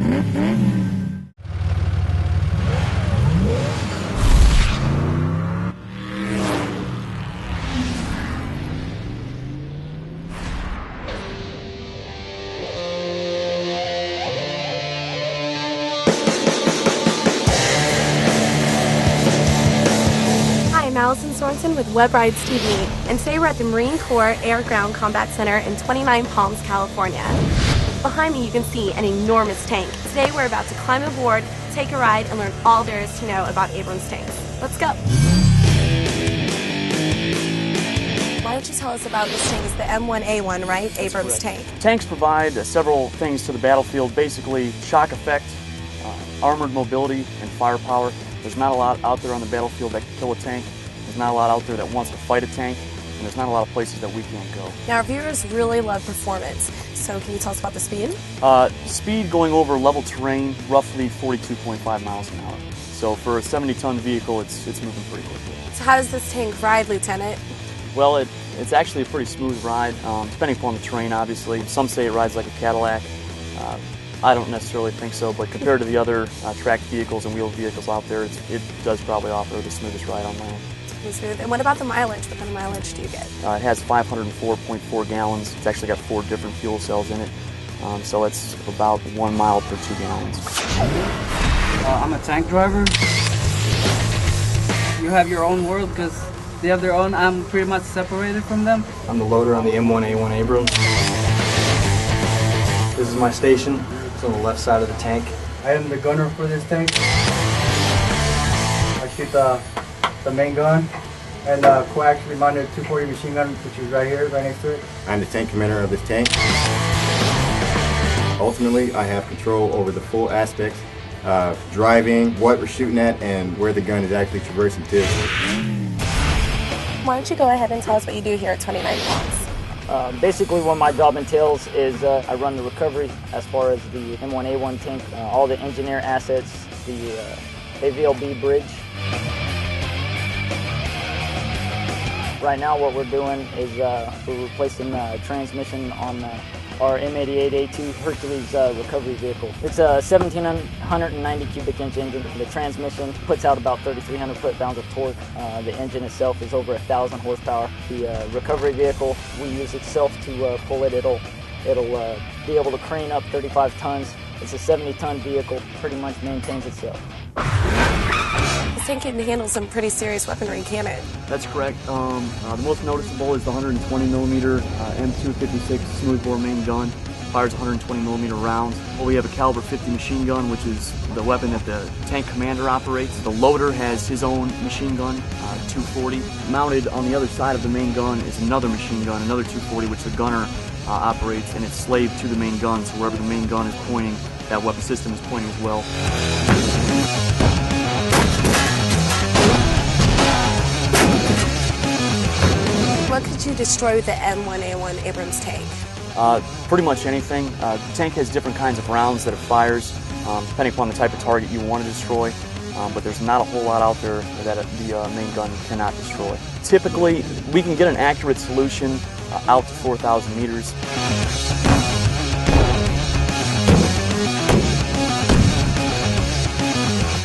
I'm Alison Sorenson with WebRidesTV, and today we're at the Marine Corps Air-Ground Combat Center in 29 Palms, California. Behind me you can see an enormous tank. Today we're about to climb aboard, take a ride, and learn all there is to know about Abrams tanks. Let's go! Why don't you tell us about this tank? It's the M1A1, right? Abrams tank. Tanks provide several things to the battlefield, basically shock effect, armored mobility, and firepower. There's not a lot out there on the battlefield that can kill a tank. There's not a lot out there that wants to fight a tank, and there's not a lot of places that we can't go. Now our viewers really love performance, so can you tell us about the speed? Speed going over level terrain, roughly 42.5 miles an hour. So for a 70-ton vehicle, it's moving pretty quickly. So how does this tank ride, Lieutenant? Well, it's actually a pretty smooth ride, depending upon the terrain, obviously. Some say it rides like a Cadillac. I don't necessarily think so, but compared to the other tracked vehicles and wheeled vehicles out there, it does probably offer the smoothest ride on land. Smooth. And what about the mileage? What kind of mileage do you get? It has 504.4 gallons. It's actually got 4 different fuel cells in it, so it's about 1 mile per 2 gallons. I'm a tank driver. You have your own world because they have their own. I'm pretty much separated from them. I'm the loader on the M1A1 Abrams. This is my station. It's on the left side of the tank. I am the gunner for this tank. I shoot the main gun and coaxially mounted 240 machine gun, which is right here, right next to it. I'm the tank commander of this tank. Ultimately, I have control over the full aspects of driving, what we're shooting at, and where the gun is actually traversing to. Why don't you go ahead and tell us what you do here at 29 Palms? Basically what my job entails is I run the recovery as far as the M1A1 tank, all the engineer assets, the AVLB bridge. Right now what we're doing is we're replacing the transmission on our M88A2 Hercules recovery vehicle. It's a 1,790 cubic inch engine. The transmission puts out about 3,300 foot-pounds of torque. The engine itself is over 1,000 horsepower. The recovery vehicle, we use itself to pull it. It'll be able to crane up 35 tons. It's a 70-ton vehicle, pretty much maintains itself. This tank can handle some pretty serious weaponry, can it? That's correct. The most noticeable is the 120 millimeter M256 smoothbore main gun. Fires 120 millimeter rounds. Well, we have a caliber 50 machine gun, which is the weapon that the tank commander operates. The loader has his own machine gun, 240. Mounted on the other side of the main gun is another machine gun, another 240, which the gunner operates, and it's slaved to the main gun, so wherever the main gun is pointing, that weapon system is pointing as well. What could you destroy with the M1A1 Abrams tank? Pretty much anything. The tank has different kinds of rounds that it fires, depending upon the type of target you want to destroy, but there's not a whole lot out there that the main gun cannot destroy. Typically, we can get an accurate solution out to 4,000 meters.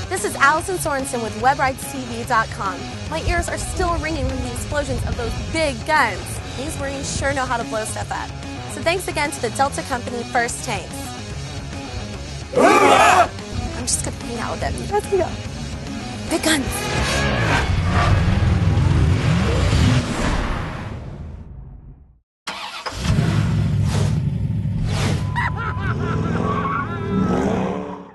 This is Alison Sorenson with WebRidesTV.com. My ears are still ringing from the explosions of those big guns. These Marines sure know how to blow stuff up. So thanks again to the Delta Company First Tanks. I'm just gonna hang out with them. Let's go. Big guns.